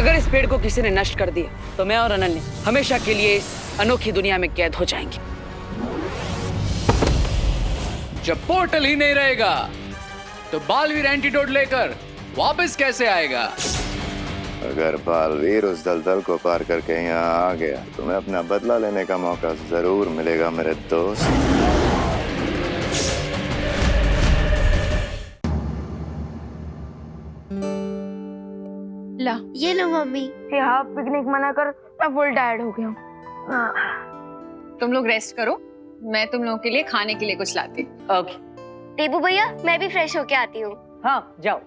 अगर इस पेड़ को किसी ने नष्ट कर दिया तो मैं और अनन्या हमेशा के लिए इस अनोखी दुनिया में कैद हो जाएंगे। जब पोर्टल ही नहीं रहेगा तो बालवीर एंटीडोट लेकर वापस कैसे आएगा? अगर बालवीर उस दलदल को पार करके यहाँ आ गया तो तुम्हें अपना बदला लेने का मौका जरूर मिलेगा मेरे दोस्त। ला ये लो मम्मी। हाँ पिकनिक मना कर, मैं फुल टायर्ड हो गया हूँ। तुम लोग रेस्ट करो, मैं तुम लोगों के लिए खाने के लिए कुछ लाती हूँ। ओके। टेबू भैया मैं भी फ्रेश होके आती हूँ। हाँ जाओ।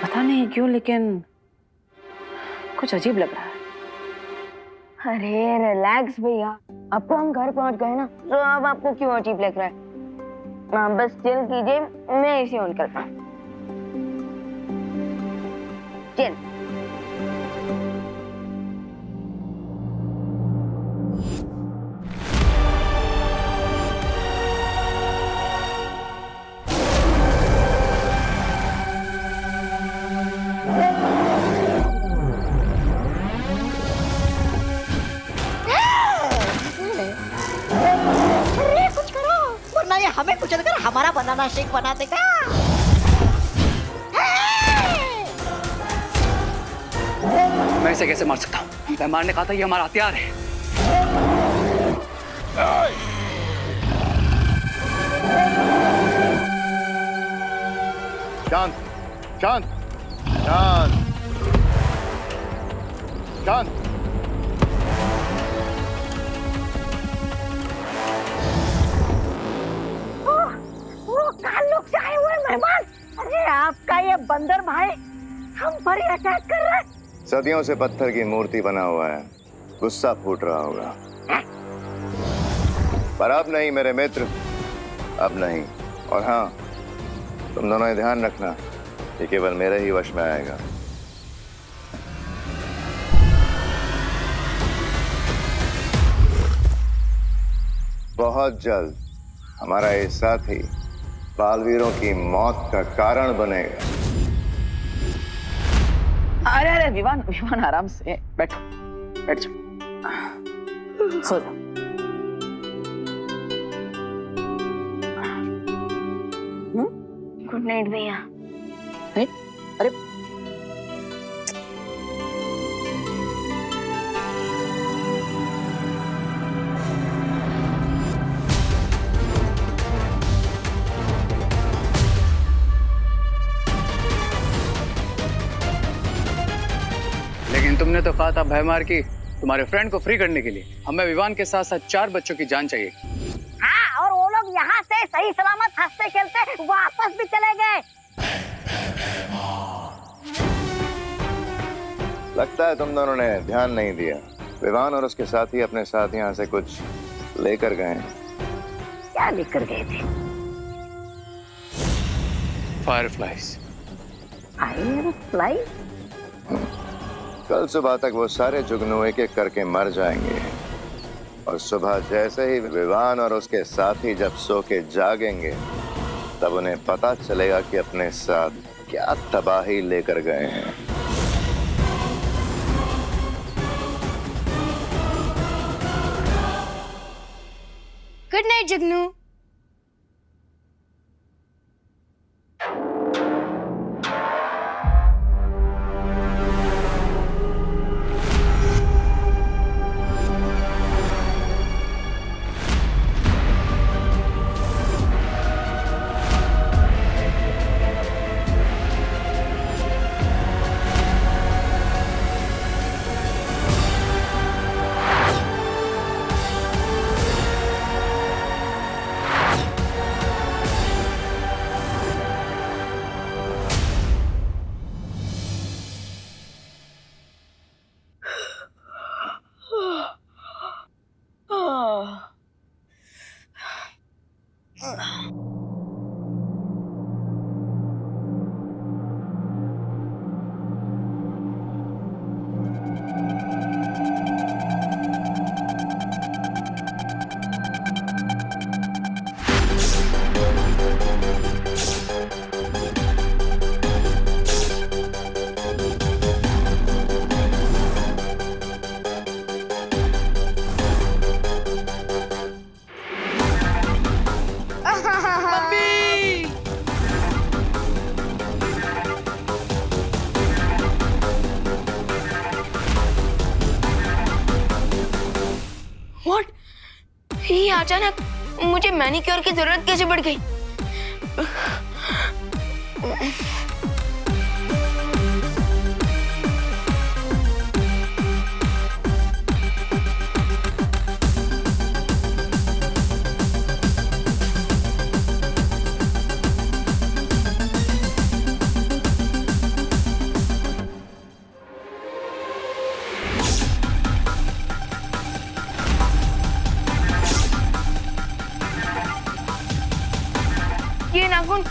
पता नहीं क्यों लेकिन कुछ अजीब लग रहा है। अरे रिलैक्स भैया, अब तो हम घर पहुंच गए ना, तो अब आपको क्यों अजीब लग रहा है? आप बस चिल कीजिए, मैं एसी ऑन करता हूँ। चिल। हमें कुचल कर हमारा बनाना शेक बना देगा। मैं इसे कैसे मार सकता हूँ? मैं मारने का था, ये हमारा हथियार है। शांत शांत शांत शांत। ताल्लुक से आए हुए मेहमान, अरे आपका ये बंदर भाई हम पर ही अटैक कर रहा है। सदियों से पत्थर की मूर्ति बना हुआ है, गुस्सा फूट रहा होगा। पर अब नहीं मेरे मित्र, अब नहीं। और हाँ, तुम दोनों ध्यान रखना, ये केवल मेरे ही वश में आएगा। बहुत जल्द हमारा ये साथी बालवीरों की मौत का कारण बनेगा। अरे अरे विवान विवान आराम से बैठो, बैठ जाओ, सो जाओ। गुड नाइट भैया। अरे लेकिन तुमने तो कहा था भयमार की तुम्हारे फ्रेंड को फ्री करने के लिए। हमें विवान के साथ साथ 4 बच्चों की जान चाहिए। हाँ, और वो लोग यहाँ से सही सलामत हंसते खेलते वापस भी चले गए। लगता है तुम दोनों ने ध्यान नहीं दिया। विवान और उसके साथी अपने साथ यहाँ से कुछ लेकर गए हैं। क्या लेकर गए थे? फायरफ्लाइज। फायरफ्लाई? कल सुबह तक वो सारे जुगनू एक एक करके मर जाएंगे, और सुबह जैसे ही विवान और उसके साथी जब सो के जागेंगे तब उन्हें पता चलेगा कि अपने साथ क्या तबाही लेकर गए हैं। गुड नाइट जुगनू। अचानक मुझे मैनिक्योर की जरूरत कैसे पड़ गई? ये नाखून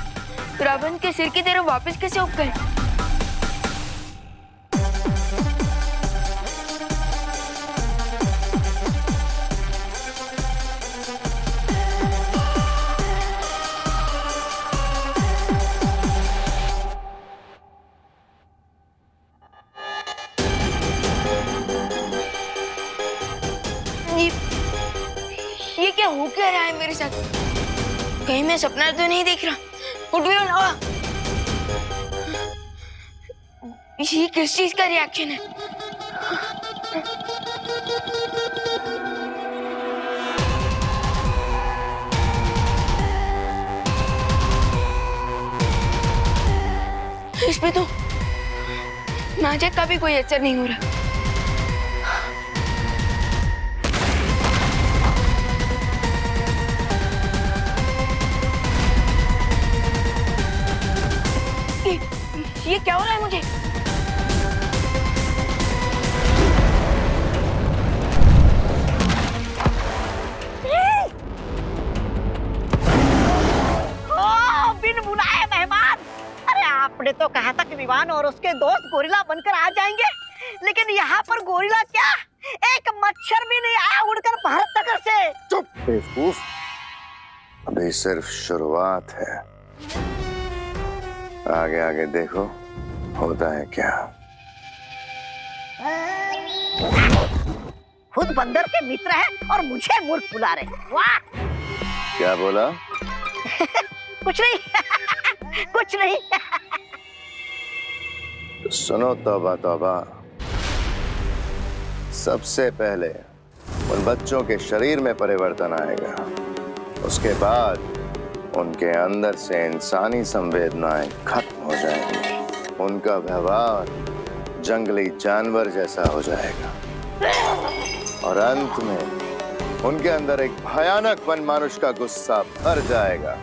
रावण के सिर की तरफ वापस कैसे उग गए? ये क्या हो क्या रहा है मेरे साथ? कहीं मैं सपना तो नहीं देख रहा? उठ भी ना। ये किस चीज का रिएक्शन है? इस पे तो नाजक का भी कोई असर नहीं हो रहा। ये क्या हो रहा है मुझे? बिन बुलाए मेहमान। अरे आपने तो कहा था कि विवान और उसके दोस्त गोरिल्ला बनकर आ जाएंगे, लेकिन यहाँ पर गोरिल्ला क्या, एक मच्छर भी नहीं आया उड़कर भारत नगर से। चुप बेवकूफ, अभी सिर्फ शुरुआत है, आगे आगे देखो होता है क्या। खुद बंदर के मित्र हैं और मुझे मूर्ख बुला रहे हैं। वाह! क्या बोला? कुछ नहीं कुछ नहीं। तो सुनो तौबा तौबा, सबसे पहले उन बच्चों के शरीर में परिवर्तन आएगा, उसके बाद उनके अंदर से इंसानी संवेदनाएं खत्म हो जाएंगी, उनका व्यवहार जंगली जानवर जैसा हो जाएगा और अंत में उनके अंदर एक भयानक वनमानुष का गुस्सा भर जाएगा।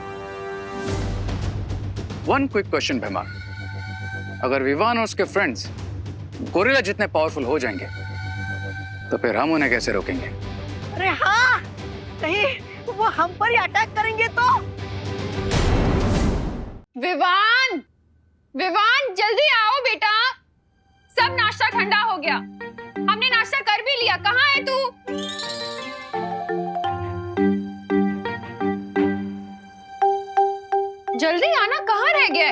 वन क्विक क्वेश्चन भैमार, अगर विवान और उसके फ्रेंड्स गोरिल्ला जितने पावरफुल हो जाएंगे तो फिर हम उन्हें कैसे रोकेंगे? अरे हाँ, कहीं वो हम पर ही अटैक करेंगे तो? विवान, विवान जल्दी आओ बेटा, सब नाश्ता ठंडा हो गया। हमने नाश्ता कर भी लिया, कहाँ है तू? जल्दी आना, कहाँ रह गया?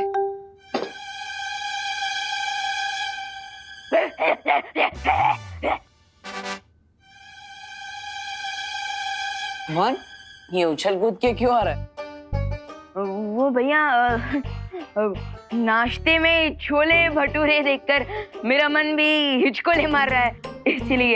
वन, ये उछल कूद के क्यों आ रहा है? वो भैया नाश्ते में छोले भटूरे देखकर मेरा मन भी हिचकोले मार रहा है, इसलिए।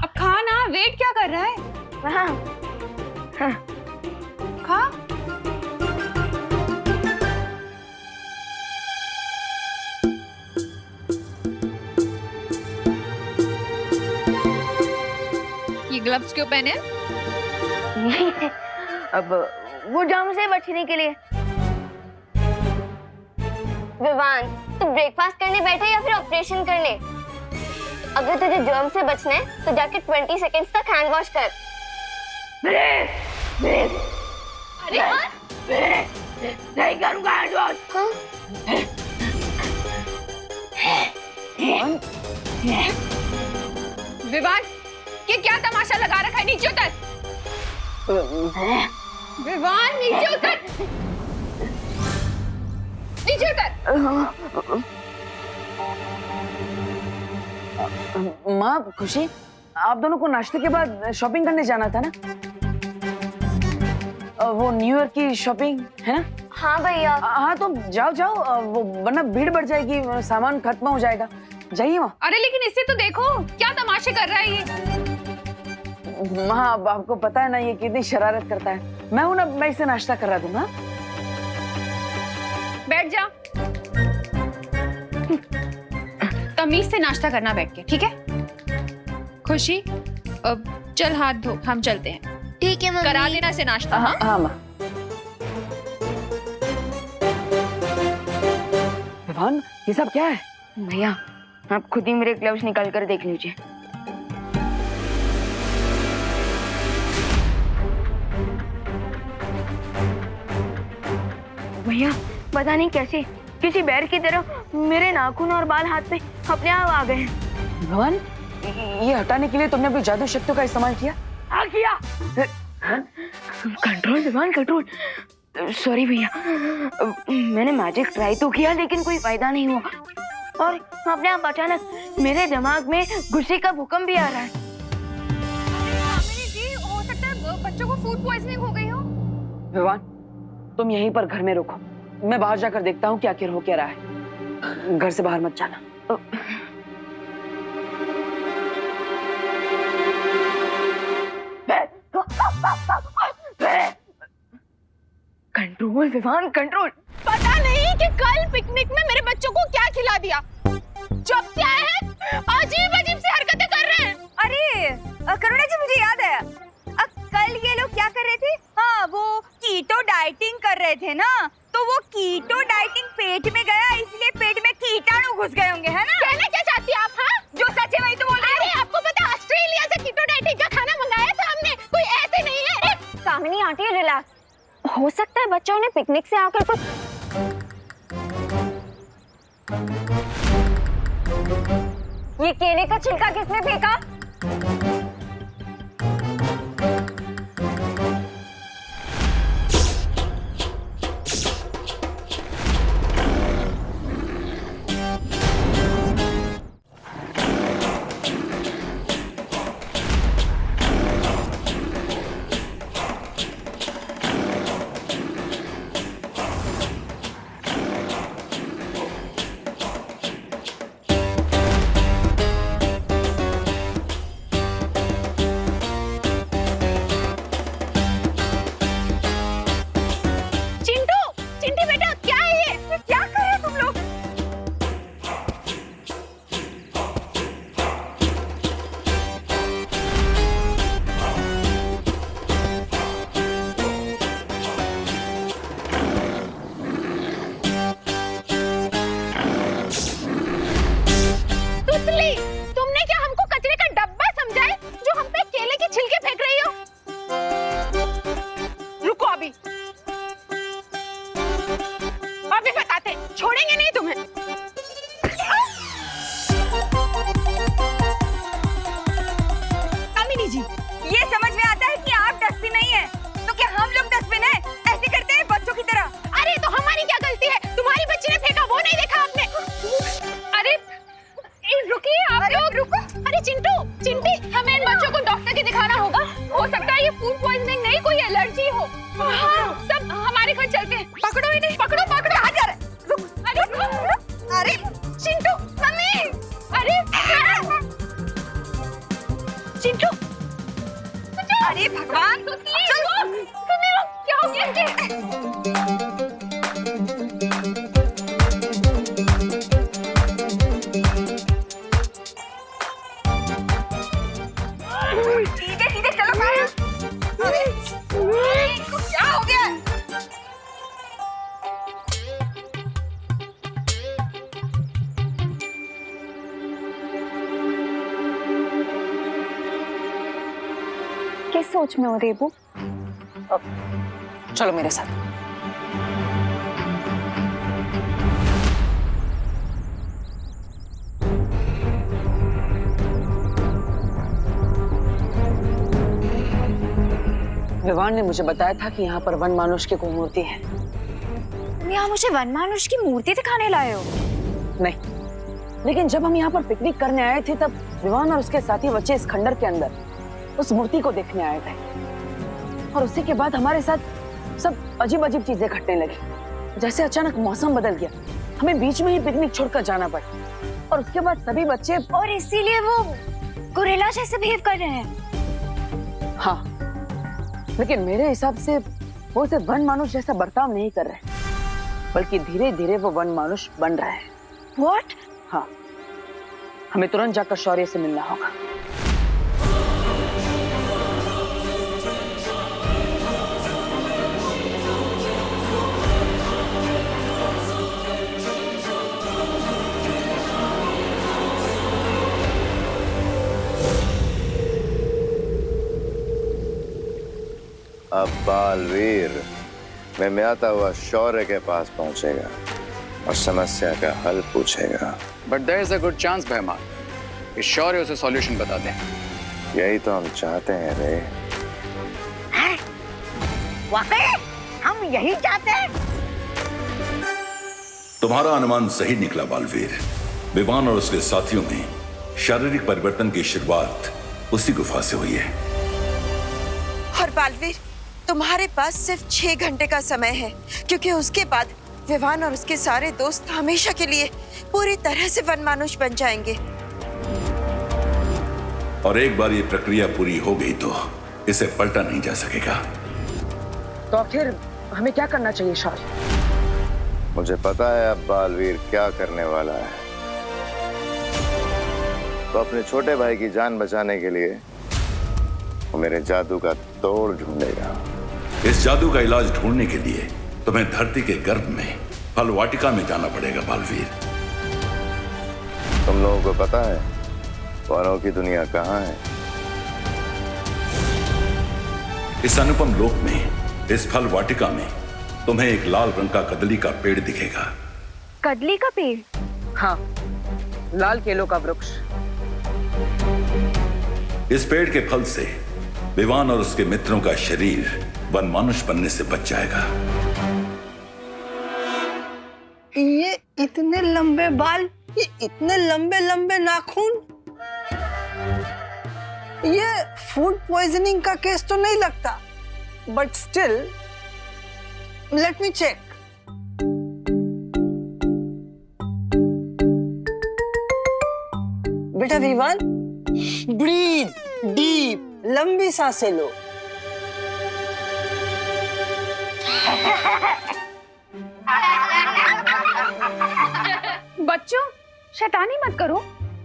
अब खा ना, वेट क्या कर रहा है? हाँ, हाँ। खा। ये ग्लव्स क्यों पहने? अब वो जर्म से बचने के लिए। विवान, तू ब्रेकफास्ट करने बैठे या फिर ऑपरेशन करने? अगर तुझे जर्म से बचना है तो जाके 20 सेकंड्स तक हैंड वॉश कर। अरे नहीं करूंगा हैंड वॉश। विवान, ये क्या तमाशा लगा रखा है? नीचे उतर। विवान नीचे उतर, नीचे उतर। माँ, खुशी, आप दोनों को नाश्ते के बाद शॉपिंग करने जाना था ना? वो न्यू ईयर की शॉपिंग है ना? हाँ भैया। हाँ तो जाओ जाओ, वो वरना भीड़ बढ़ जाएगी, सामान खत्म हो जाएगा। जाइए वहाँ। अरे लेकिन इससे तो देखो क्या तमाशे कर रहा है ये। हाँ अब आपको पता है ना ये कितनी शरारत करता है। मैं हूं ना, मैं इसे नाश्ता करा दूंगा। बैठ जा, तमीज से नाश्ता करना बैठ के, ठीक है? खुशी अब चल हाथ धो, हम चलते हैं। ठीक है मम्मी। करा देना से नाश्ता। हाँ हाँ माँ। विवान ये सब क्या है? भैया आप खुद ही मेरे ग्लव्स निकाल कर देख लीजिए। भैया पता नहीं कैसे किसी बैर की तरह मेरे नाखून और बाल हाथ पे अपने आप आ गए। विवान ये हटाने के लिए तुमने अपनी जादू शक्तियों का इस्तेमाल किया? हाँ किया। Control Vivaan control. सॉरी भैया, मैंने मैजिक ट्राई तो किया लेकिन कोई फायदा नहीं हुआ और अपने आप अचानक मेरे दिमाग में गुस्से का भूकंप भी आ रहा है। जी हो सकता है बच्चों को फूड पॉइजनिंग हो गई हो। विवान तुम यहीं पर घर में रुको, मैं बाहर जाकर देखता हूँ क्या आखिर हो क्या रहा है। घर से बाहर मत जाना। Control Vivaan control. पता नहीं कि कल पिकनिक में मेरे बच्चों को क्या खिला दिया, जब से आए हैं अजीब अजीब सी हरकतें कर रहे हैं। अरे करुणा जी मुझे याद आया, कल ये लोग क्या कर रहे थे? हाँ वो कीटो डाइटिंग कर रहे थे ना, तो वो कीटो डाइटिंग पेट में गया इसलिए पेट में कीटाणु घुस गए होंगे, है ना? कहना क्या चाहती हैं आप? हाँ जो सच है वही तो बोल रही हूँ। आपको पता ऑस्ट्रेलिया से कीटो डाइटिंग का खाना मंगाया था हमने, कोई ऐसे नहीं है। कामिनी आंटी रिलैक्स, हो सकता है बच्चों ने पिकनिक से आकर कुछ। ये केले का छिलका किसने फेंका? किस सोच में हो रेबू? चलो मेरे साथ। विवान ने मुझे बताया था कि यहाँ पर वन मानुष की कोई मूर्ति है। तुम यहाँ मुझे वन मानुष की मूर्ति दिखाने लाए हो? नहीं, लेकिन जब हम यहाँ पर पिकनिक करने आए थे तब विवान और उसके साथी बच्चे इस खंडर के अंदर उस मूर्ति को देखने आए थे और उसी के बाद हमारे साथ सब अजीब अजीब चीजें घटने लगी। जैसे अचानक मौसम बदल गया, हमें बीच में ही पिकनिक छोड़कर जाना पड़ा और उसके बाद सभी बच्चे। और इसीलिए वो गोरिल्ला जैसे बिहेव कर रहे हैं। हाँ, लेकिन मेरे हिसाब से वो सिर्फ वन मानुष जैसा बर्ताव नहीं कर रहे, बल्कि धीरे धीरे वो वन मानुष बन रहा है। What? हाँ, हमें तुरंत जाकर शौर्य से मिलना होगा। अब बालवीर में आता हुआ शौर्य के पास पहुंचेगा और समस्या का हल पूछेगा। But there is a good chance भैमा, इस शौर्य उसे सॉल्यूशन बता दें। यही तो हम चाहते हैं रे। वाकई हम यही चाहते हैं। तुम्हारा अनुमान सही निकला बालवीर। विवान और उसके साथियों में शारीरिक परिवर्तन की शुरुआत उसी गुफा से हुई है। और बालवीर, तुम्हारे पास सिर्फ 6 घंटे का समय है, क्योंकि उसके बाद विवान और उसके सारे दोस्त हमेशा के लिए पूरी तरह से वनमानुष बन जाएंगे। और एक बार ये प्रक्रिया पूरी हो गई तो इसे पलटा नहीं जा सकेगा। तो आखिर हमें क्या करना चाहिए शौर्य? मुझे पता है अब बालवीर क्या करने वाला है। तो अपने छोटे भाई की जान बचाने के लिए वो मेरे जादू का तोड़ ढूंढेगा। इस जादू का इलाज ढूंढने के लिए तुम्हें धरती के गर्भ में फल वाटिका में जाना पड़ेगा बालवीर। तुम लोगों को पता है वनों की दुनिया कहाँ है? इस अनुपम लोक में, इस फल वाटिका में तुम्हें एक लाल रंग का कदली का पेड़ दिखेगा। कदली का पेड़? हाँ, लाल केलों का वृक्ष। इस पेड़ के फल से विवान और उसके मित्रों का शरीर वनमानुष बनने से बच जाएगा। ये इतने लंबे बाल, ये इतने लंबे लंबे नाखून, ये फूड पॉइजनिंग का केस तो नहीं लगता, but still let me check. बेटा विवान, ब्रीथ डीप, लंबी सांसें लो। बच्चों, शैतानी मत करो।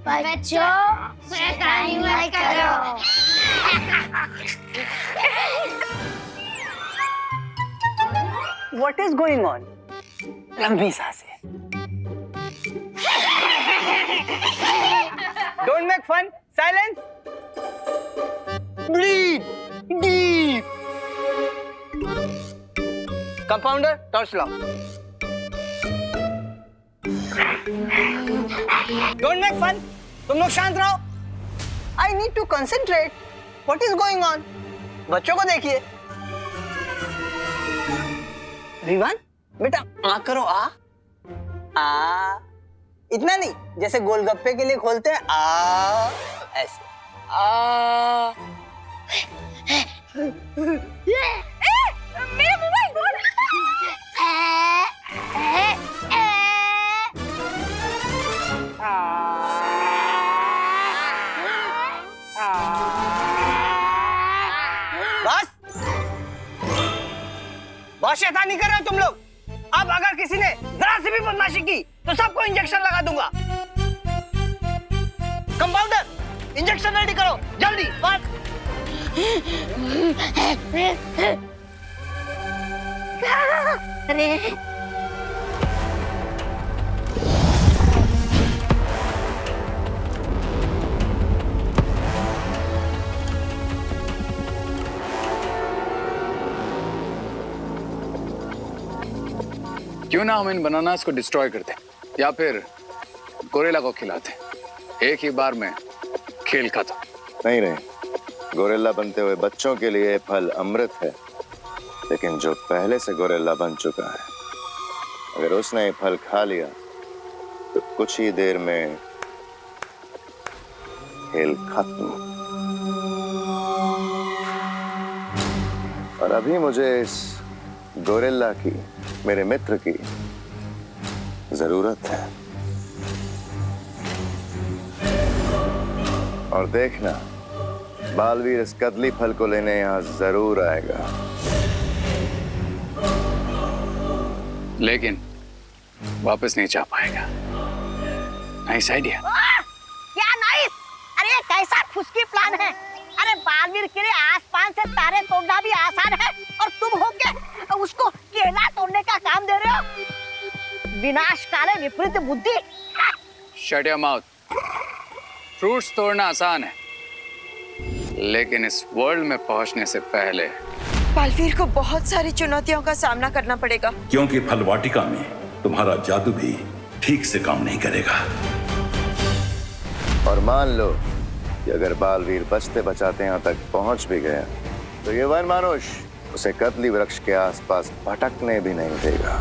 बच्चों, शैतानी मत करो। What is going on? लंबी सांसें। Don't make fun. Silence. Breathe deep. Compounder, torch लाओ। Don't make fun. तुम लोग शांत रहो। I need to concentrate. What is going on? बच्चों को देखिए। विवान, बेटा आ करो, आ आ। इतना नहीं, जैसे गोलगप्पे के लिए खोलते हैं आ, ऐसे आ। मेरा मोबाइल फोन। बस बहुत शैतानी कर रहे हो तुम लोग। अब अगर किसी ने जरा सी भी बदमाशी की तो सबको इंजेक्शन लगा दूंगा। कंपाउंडर, इंजेक्शन रेडी करो जल्दी। बस अरे क्यों ना हम इन बनानास को डिस्ट्रॉय करते या फिर गोरिल्ला को खिलाते। एक ही बार में खेल खत्म। नहीं रे, गोरिल्ला बनते हुए बच्चों के लिए फल अमृत है, लेकिन जो पहले से गोरिल्ला बन चुका है, अगर उसने ये फल खा लिया तो कुछ ही देर में खेल खत्म। और अभी मुझे इस गोरिल्ला की मेरे मित्र की जरूरत है। और देखना, बालवीर इस कदली फल को लेने यहां जरूर आएगा। लेकिन वापस नहीं जा पाएगा। Nice idea. क्या नाइस? अरे कैसा खुशकी प्लान है। अरे बालवीर के लिए आसमान से तारे तोड़ना भी आसान है और तुम होके उसको केला तोड़ने का काम दे रहे हो। विनाशकारी विपरीत बुद्धि। Shut your mouth. फ्रूट्स तोड़ना आसान है, लेकिन इस वर्ल्ड में पहुंचने से पहले बालवीर को बहुत सारी चुनौतियों का सामना करना पड़ेगा। क्योंकि फल वाटिका में तुम्हारा जादू भी ठीक से काम नहीं करेगा। और मान लो कि अगर बालवीर बचते बचाते यहां तक पहुंच भी गया, तो ये वन मानुष उसे कदली वृक्ष के आसपास भटकने भी नहीं देगा।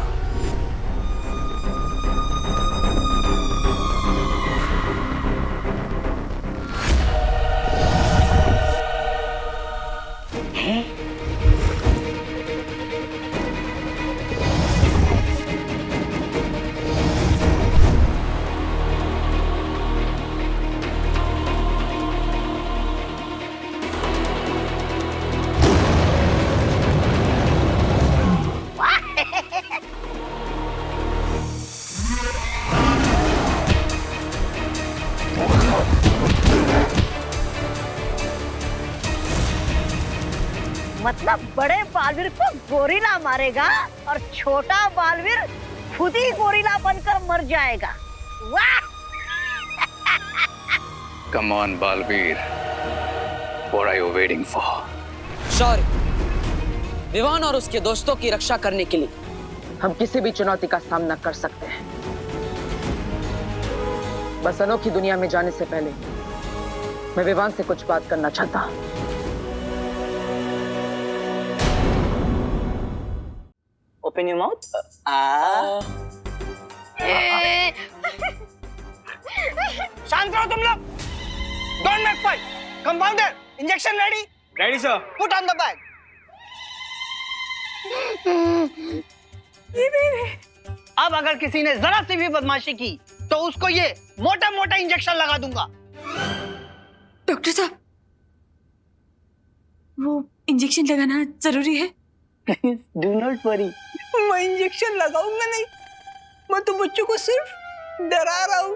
मतलब बड़े बालवीर को गोरिल्ला मारेगा और छोटा बालवीर खुद ही गोरिल्ला बनकर मर जाएगा। वाह! Come on Baalveer, what are you waiting for? Shaurya, Vivaan और उसके दोस्तों की रक्षा करने के लिए हम किसी भी चुनौती का सामना कर सकते हैं। बस अनोखी दुनिया में जाने से पहले मैं विवान से कुछ बात करना चाहता हूं। Open your mouth. शांत रहो तुम लोग. Don't make fight. Compounder, injection ready? Ready, sir. Put on the bag. अब अगर किसी ने जरा सी भी बदमाशी की, तो उसको ये मोटा-मोटा इंजेक्शन लगा दूंगा. डॉक्टर साहब, वो इंजेक्शन लगाना जरूरी है? Do not worry. मैं इंजेक्शन लगाऊंगा नहीं. मैं तो बच्चों को सिर्फ डरा रहा हूँ.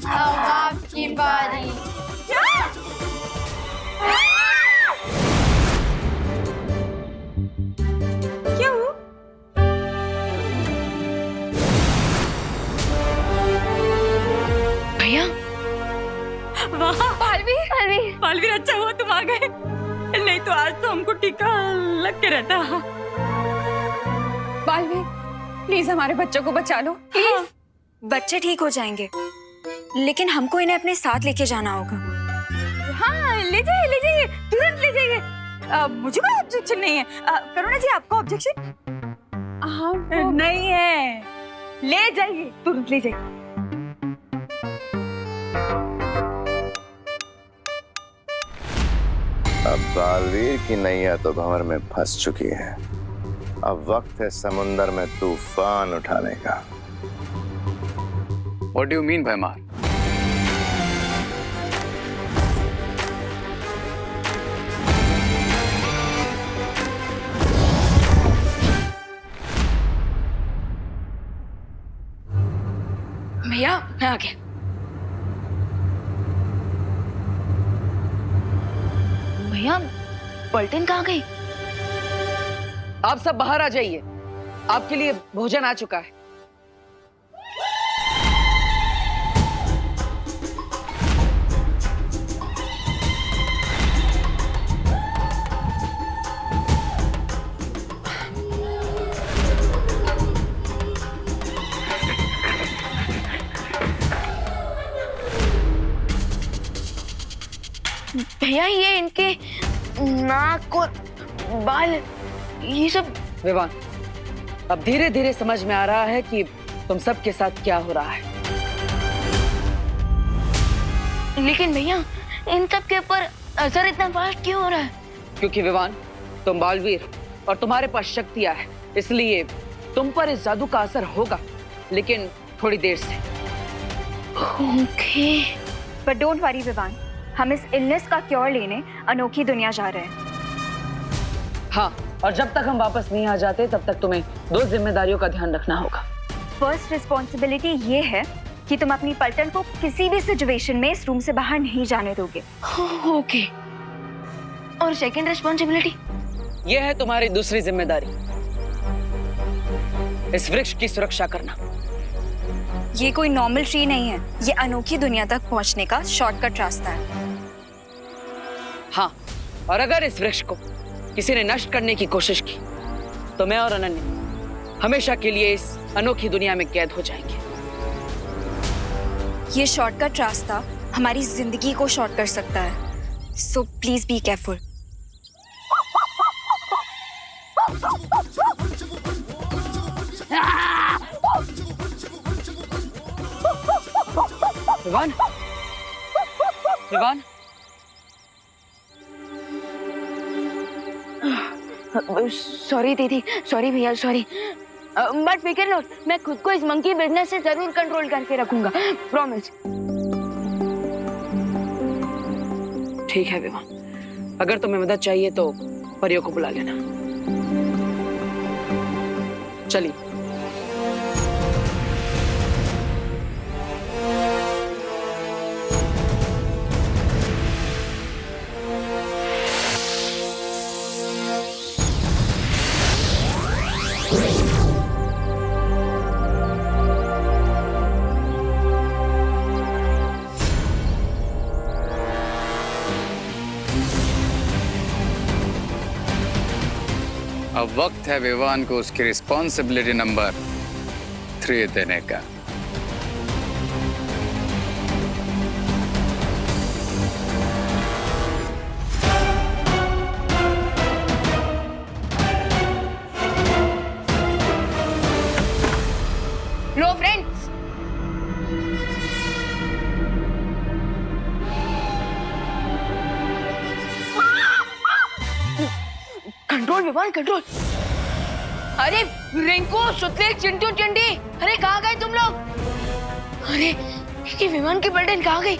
अब आपकी बारी. बालवीर, अच्छा हुआ तुम आ गए, नहीं तो आज तो हमको टीका लग के रहता। बालवीर, प्लीज हमारे बच्चों को बचा लो, प्लीज। बच्चे ठीक हो जाएंगे, लेकिन हमको इन्हें अपने साथ लेके जाना होगा। हाँ, ले जाइए, तुरंत ले जाइए। मुझे कोई ऑब्जेक्शन नहीं है। करुणा जी, आपको ऑब्जेक्शन? हाँ, नहीं है। ले जाइए, तुरंत ले जाइए। अब बालवीर की नैया तो भंवर में फंस चुकी है। अब वक्त है समुंदर में तूफान उठाने का। What do you mean, भैमार? भैया, मैं आ गया। भैया, पलटन कहाँ गई? आप सब बाहर आ जाइए, आपके लिए भोजन आ चुका है। भैया, ये इनके नाक और बाल, ये सब। विवान, अब धीरे धीरे समझ में आ रहा है कि तुम सबके साथ क्या हो रहा है। लेकिन भैया, इन सब के ऊपर असर इतना फास्ट क्यों हो रहा है? क्योंकि विवान, तुम बालवीर और तुम्हारे पास शक्तियां है, इसलिए तुम पर इस जादू का असर होगा, लेकिन थोड़ी देर से। Okay. But don't worry Vivaan, हम इस इलनेस का क्योर लेने अनोखी दुनिया जा रहे हैं। हाँ, और जब तक हम वापस नहीं आ जाते तब तक तुम्हें 2 जिम्मेदारियों का ध्यान रखना होगा। फर्स्ट रिस्पॉन्सिबिलिटी ये है कि तुम अपनी पलटन को किसी भी सिचुएशन में इस रूम से बाहर नहीं जाने दोगे। ओके। और सेकंड रिस्पॉन्सिबिलिटी? यह है तुम्हारी दूसरी जिम्मेदारी, इस वृक्ष की सुरक्षा करना। ये कोई नॉर्मल ट्री नहीं है, ये अनोखी दुनिया तक पहुंचने का शॉर्टकट रास्ता है। हाँ, और अगर इस वृक्ष को किसी ने नष्ट करने की कोशिश की तो मैं और अनन्या हमेशा के लिए इस अनोखी दुनिया में कैद हो जाएंगे। ये शॉर्टकट रास्ता हमारी जिंदगी को शॉर्ट कर सकता है, so please be careful. Vivaan, Vivaan, sorry दीदी, सॉरी भैया, सॉरी। बट फिकर नॉट, मैं खुद को इस मंकी बिजनेस से जरूर कंट्रोल करके रखूंगा, प्रॉमिस। ठीक है विवान, अगर तुम्हें मदद चाहिए तो परियों को बुला लेना। चलिए। अब वक्त है विवान को उसकी रिस्पॉन्सिबिलिटी नंबर 3 देने का। लो फ्रेंड्स, कंट्रोल विवान, कंट्रोल। अरे रिंकू, सुतले, चिंटू, चिंटी, अरे कहाँ गए तुम लोग? अरे ये विमान की पलटन कहाँ गई?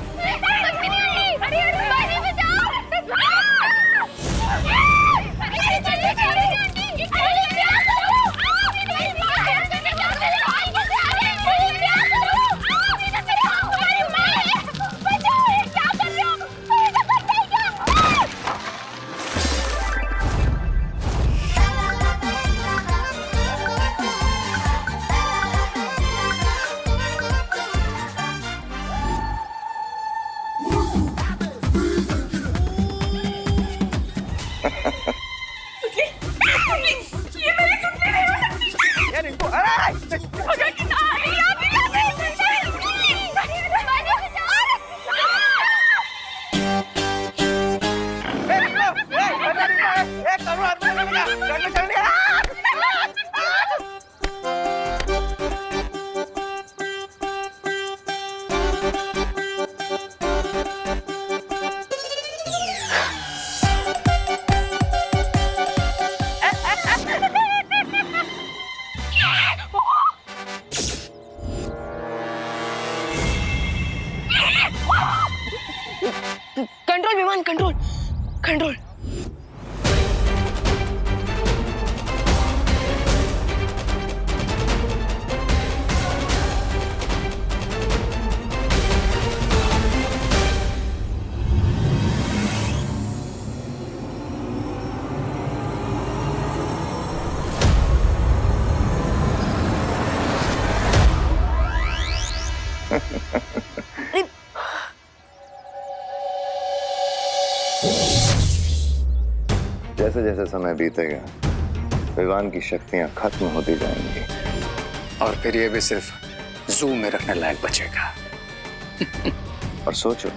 कंट्रोल विमान, कंट्रोल, कंट्रोल। जैसे जैसे समय बीतेगा विवान की शक्तियां खत्म होती जाएंगी और फिर ये भी सिर्फ जू में रखने लायक बचेगा। और सोचो,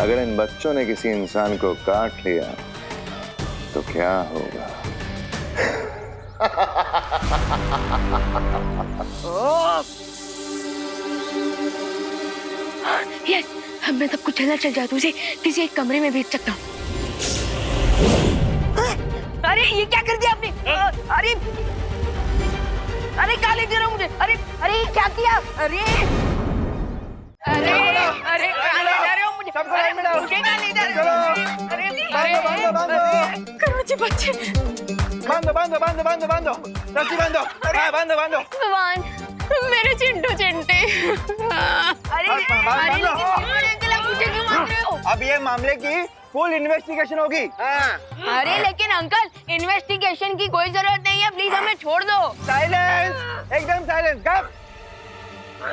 अगर इन बच्चों ने किसी इंसान को काट लिया तो क्या होगा? यस, मैं सबको चला चल जादू से किसी एक कमरे में भेज सकता हूँ। अरे ये क्या कर दिया आपने? अरे अरे कहाँ ले जा रहे हो मुझे? अरे अरे ये क्या किया? अरे अरे अरे कहाँ ले जा रहे हो मुझे? सबको लाइन में डालो। मुझे कहाँ ले जा रहे हो? अरे बांधो करुणा जी बच्चे बांधो रस्सी बांधो। हाँ, बांधो विवान, मेरे चिंटू चिंटे। अरे बांधो। अंकल आप मुझे क्यों मार रहे हो? अब ये मामले की फुल इन्वेस्टिगेशन होगी। अरे लेकिन अंकल इन्वेस्टिगेशन की कोई जरूरत नहीं है, प्लीज हमें छोड़ दो। साइलेंस, एकदम साइलेंस। गप।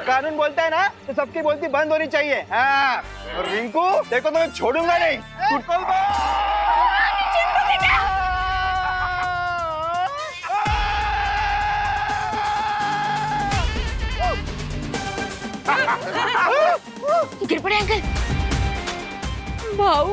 कानून बोलता है ना तो सबकी बोलती बंद होनी चाहिए। हाँ, और रिंकू देखो तो मैं छोड़ूंगा नहीं। टूटो गिर पड़े अंकल। भाऊ,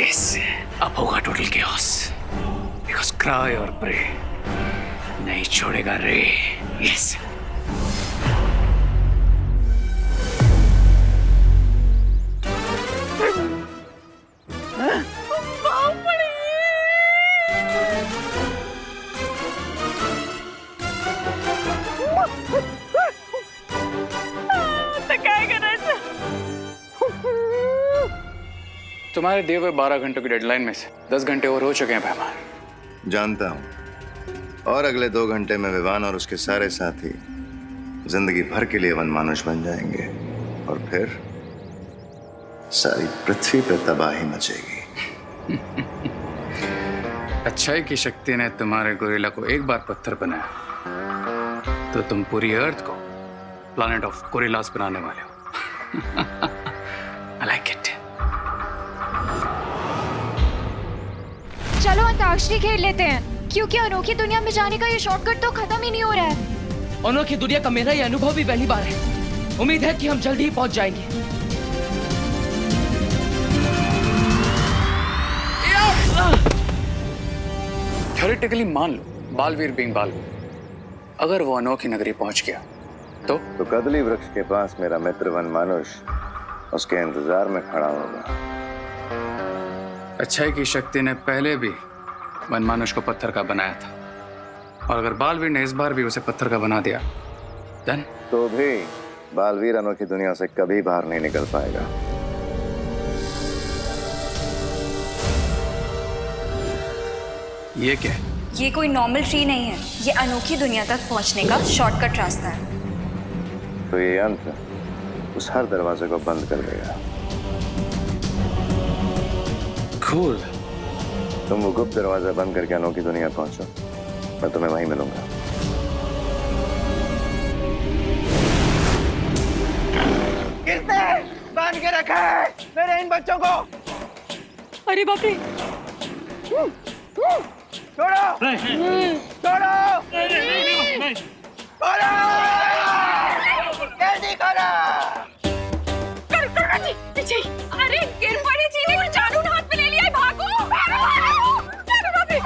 इससे अब होगा टोटल केओस। बिकॉज क्राई और प्रे नहीं छोड़ेगा रे। यस। तुम्हारे दिए हुए 12 घंटों की डेडलाइन में से 10 घंटे और हो चुके हैं मेहमान। जानता हूं। और अगले 2 घंटे में विवान और उसके सारे साथी जिंदगी भर के लिए वनमानुष बन जाएंगे और फिर सारी पृथ्वी पर तबाही मचेगी। अच्छाई की शक्ति ने तुम्हारे गोरिल्ला को एक बार पत्थर बनाया तो तुम पूरी अर्थ को प्लैनेट ऑफ गोरिल्लास बनाने वाले हो। I like it. चलो अंताक्षरी खेल लेते हैं, क्योंकि अनोखी दुनिया में जाने का ये शॉर्टकट तो खत्म ही नहीं हो रहा है। अनोखी दुनिया का मेरा ये अनुभव भी पहली बार है। उम्मीद है कि हम जल्द ही पहुंच जाएंगे। थ्योरेटिकली मान लो बालवीर बीइंग बालवीर, अगर वो अनोखी नगरी पहुंच गया तो कदली वृक्ष के पास मेरा मित्र वनमानुष उसके इंतजार में खड़ा होगा। अच्छाई की शक्ति ने पहले भी वनमानुष को पत्थर का बनाया था, और अगर बालवीर ने इस बार भी उसे पत्थर का बना दिया देन तो भी बालवीर अनोखी दुनिया से कभी बाहर नहीं निकल पाएगा। ये क्या है? ये कोई नॉर्मल ट्री नहीं है, ये अनोखी दुनिया तक पहुंचने का शॉर्टकट रास्ता है। तो ये यंत्र उस हर दरवाजे को बंद कर देगा। Cool. तुम वो गुप्त दरवाजा बंद करके अनोखी दुनिया पहुंचो, मैं तुम्हें वहीं मिलूंगा। किसने बांध के रखा है मेरे इन बच्चों को? अरे बाप रे, छोड़ो छोड़ो छोड़ो, जल्दी करो। करुणा जी पीछे। अरे गिर पड़ी जी ने चालू हाथ में ले लिया है, भागो भागो। अरे बाप रे,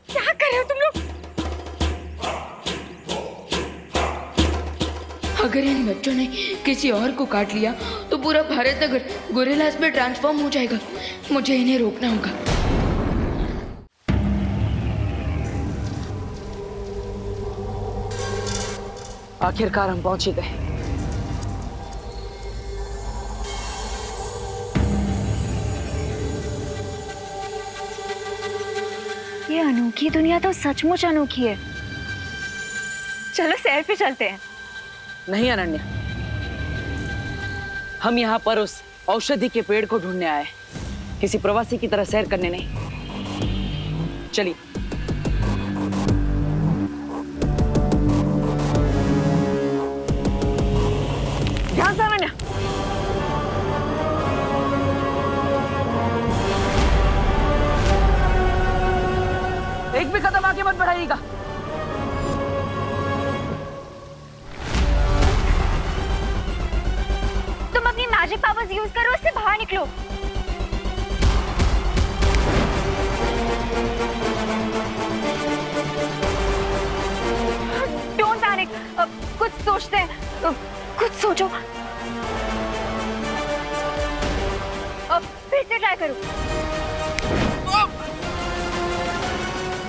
क्या कर रहे हो तुम लोग? अगर इन बच्चों ने किसी और को काट लिया तो पूरा भारत नगर गोरिल्लास में ट्रांसफॉर्म हो जाएगा। मुझे इन्हें रोकना होगा। आखिरकार हम पहुंच ही गए। ये अनोखी दुनिया तो सचमुच अनोखी है। चलो सैर पे चलते हैं। नहीं अनन्या, हम यहाँ पर उस औषधि के पेड़ को ढूंढने आए, किसी प्रवासी की तरह सैर करने नहीं। चलिए। मैजिक पावर्स यूज करो, उससे बाहर निकलो। डोंट पैनिक, कुछ सोचते हैं, कुछ सोचो। फिर से ट्राई करो।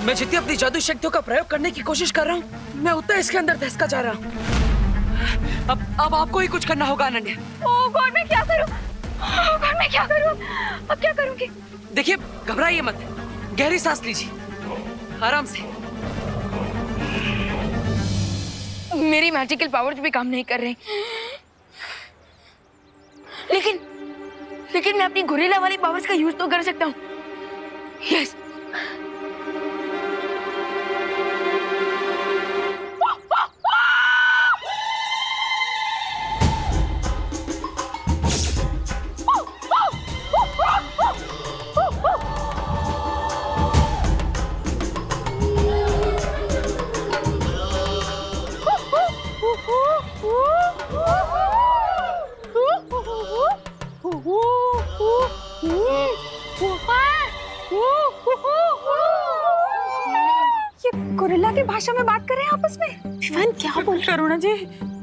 मैं जितनी अपनी जादू शक्तियों का प्रयोग करने की कोशिश कर रहा हूँ, मैं उतना इसके अंदर धंसका जा रहा हूँ। अब आपको ही कुछ करना होगा अनन्या। ओह गॉड, मैं क्या करूं? ओह गॉड, मैं क्या करूं? अब क्या करूंगी? देखिए, घबराइए मत, गहरी सांस लीजिए, आराम से। मेरी मैजिकल पावर्स भी काम नहीं कर रही, लेकिन मैं अपनी गोरिल्ला वाली पावर्स का यूज तो कर सकता हूँ। यस। गोरिल्ला की भाषा में बात कर रहे हैं आपस में। विवान क्या बोल करुणा जी,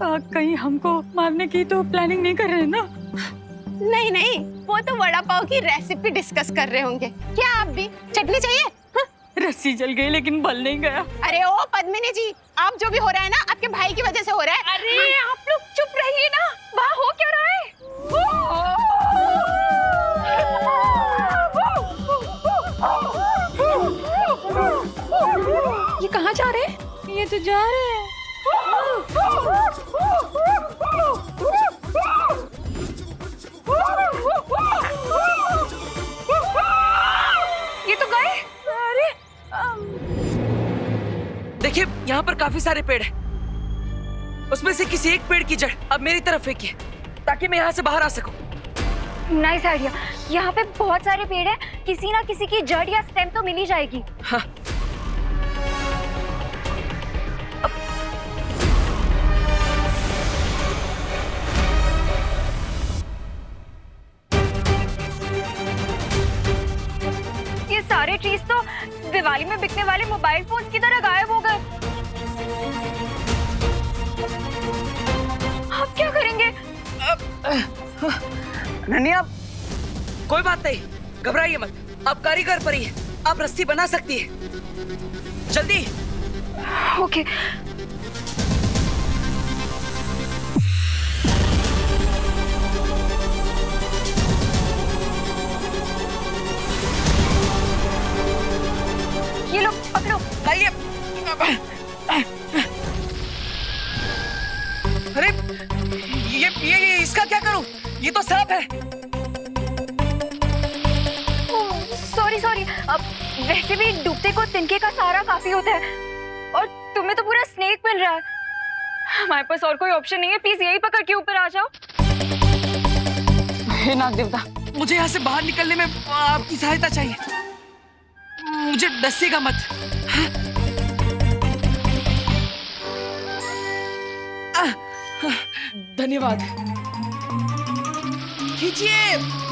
कहीं हमको मारने की तो प्लानिंग नहीं कर रहे हैं ना? नहीं नहीं, वो तो वड़ा पाव की रेसिपी डिस्कस कर रहे होंगे। क्या आप भी चटनी चाहिए? हाँ? रस्सी जल गई लेकिन बल नहीं गया। अरे ओ पद्मिनी जी, आप जो भी हो रहा है ना, आपके भाई की वजह से हो रहा है। अरे आप लोग चुप रहिए ना, वहाँ हो क्या रहा है? ये कहाँ जा रहे हैं? ये तो जा रहे हैं। ये तो गए। अरे देखिए, यहाँ पर काफी सारे पेड़ हैं। उसमें से किसी एक पेड़ की जड़ अब मेरी तरफ फेंकिए, ताकि मैं यहाँ से बाहर आ सकूं। Nice idea. यहाँ पे बहुत सारे पेड़ हैं, किसी ना किसी की जड़ या स्टेम तो मिल ही जाएगी। हाँ। ये सारे ट्रीज तो दिवाली में बिकने वाले मोबाइल फोन्स की तरह गायब हो गए। आप क्या करेंगे? अनन्या, कोई बात नहीं, घबराइए मत। आप कारीगर परी हैं, आप रस्सी बना सकती है। जल्दी। ओके। ये लो, पकड़ो। लाइए। अरे ये इसका क्या करूं? ये तो सांप है। सॉरी। अब वैसे भी डूबते को तिनके का सहारा काफी होता है, और तुम्हें तो पूरा स्नेक मिल रहा है। हमारे पास और कोई ऑप्शन नहीं है, प्लीज यही पकड़ के ऊपर आ जाओ। हे नाग देवता, मुझे यहाँ से बाहर निकलने में आपकी सहायता चाहिए। मुझे डसेगा मत। धन्यवाद। खींचिए।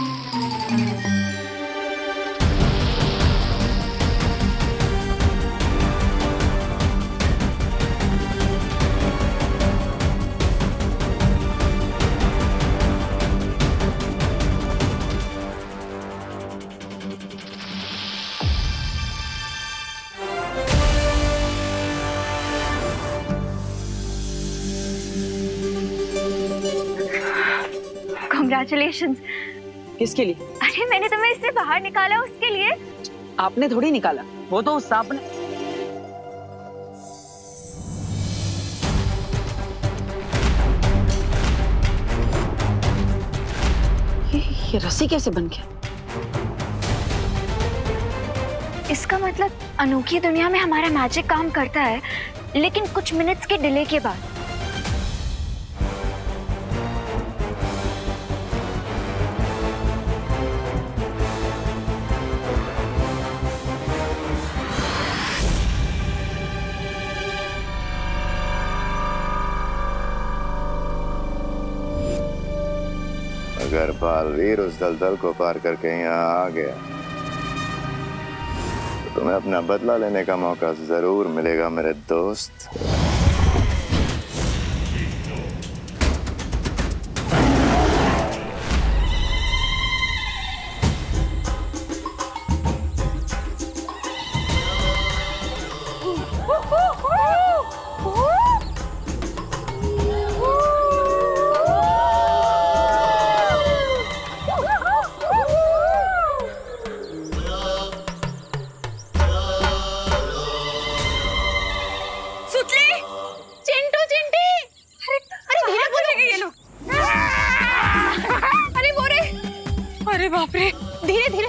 Congratulations। किसके लिए? अरे मैंने तुम्हें इससे बाहर निकाला, उसके लिए। आपने थोड़ी निकाला, वो तो उस सांप ने। ये रस्सी कैसे बन गया? इसका मतलब अनोखी दुनिया में हमारा मैजिक काम करता है, लेकिन कुछ मिनट्स के डिले के बाद। अगर बालवीर उस दलदल को पार करके यहाँ आ गया तो तुम्हें अपना बदला लेने का मौका जरूर मिलेगा मेरे दोस्त। अरे बाप रे, धीरे धीरे।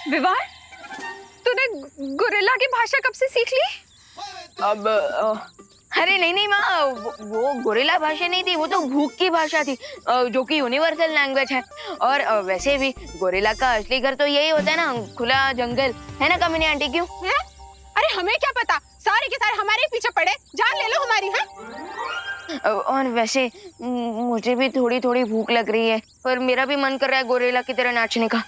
विवान, तूने गोरिल्ला की भाषा कब से सीख ली? अब अरे नहीं माँ, वो गोरिल्ला भाषा नहीं थी, वो तो भूख की भाषा थी, जो कि यूनिवर्सल लैंग्वेज है। और वैसे भी गोरिल्ला का असली घर तो यही होता है ना, खुला जंगल, है ना कामिनी आंटी? क्यों है? अरे हमें क्या पता, सारे के सारे हमारे पीछे पड़े, जान ले लो हमारी। है और वैसे मुझे भी थोड़ी थोड़ी भूख लग रही है, पर मेरा भी मन कर रहा है गोरिल्ला की तरह नाचने का।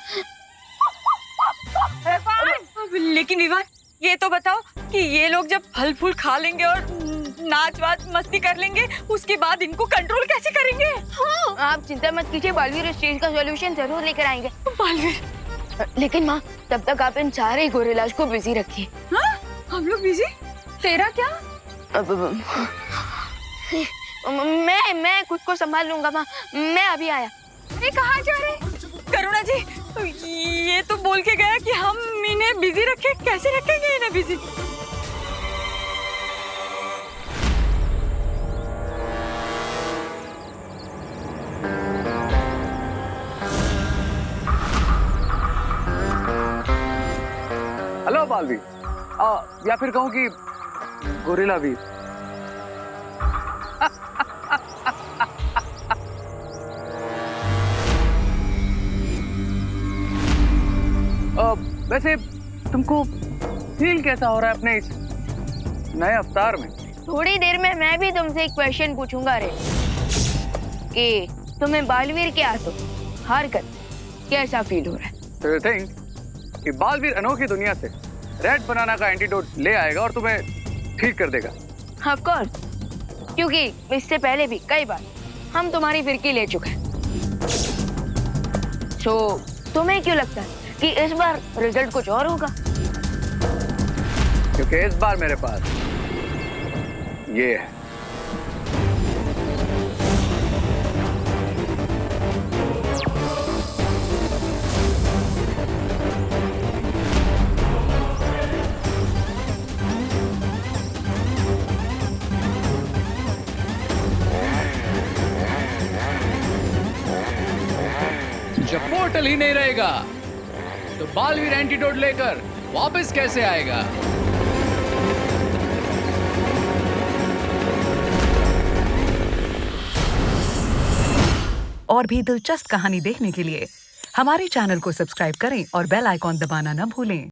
लेकिन विवान, ये तो बताओ कि ये लोग जब फल फूल खा लेंगे और नाच वाच मस्ती कर लेंगे, उसके बाद इनको कंट्रोल कैसे करेंगे? हाँ। आप चिंता मत कीजिए, बालवीर इस चीज का सॉल्यूशन जरूर लेकर आएंगे। बालवीर, लेकिन माँ तब तक आप इन सारे गोरिल्लास को बिजी रखिए। हाँ? हम लोग बिजी? तेरा क्या? मैं खुद को संभाल लूंगा माँ, मैं अभी आया। अरे कहाँ जा रहे? करुणा जी, ये तो बोल के गया कि हम इन्हें बिजी रखें, कैसे रखेंगे इन्हें बिजी? हेलो बालवीर, या फिर कहूँ कि गोरिल्ला वीर। वैसे तुमको फील कैसा हो रहा है अपने इस नए अवतार में? थोड़ी देर में मैं भी तुमसे एक क्वेश्चन पूछूंगा रे, कि तुम्हें बालवीर के हाथों हार कर कैसा फील हो रहा है? तो यू थिंक कि बालवीर अनोखी दुनिया से रेड बनाना का एंटीडोट ले आएगा और तुम्हें ठीक कर देगा? ऑफ कोर्स, क्योंकि इससे पहले भी कई बार हम तुम्हारी फिरकी ले चुके हैं। सो तुम्हें क्यों लगता है कि इस बार रिजल्ट कुछ और होगा? क्योंकि इस बार मेरे पास ये है। जब पोर्टल ही नहीं रहेगा तो बालवीर एंटीडोट लेकर वापस कैसे आएगा? और भी दिलचस्प कहानी देखने के लिए हमारे चैनल को सब्सक्राइब करें और बेल आइकॉन दबाना न भूलें।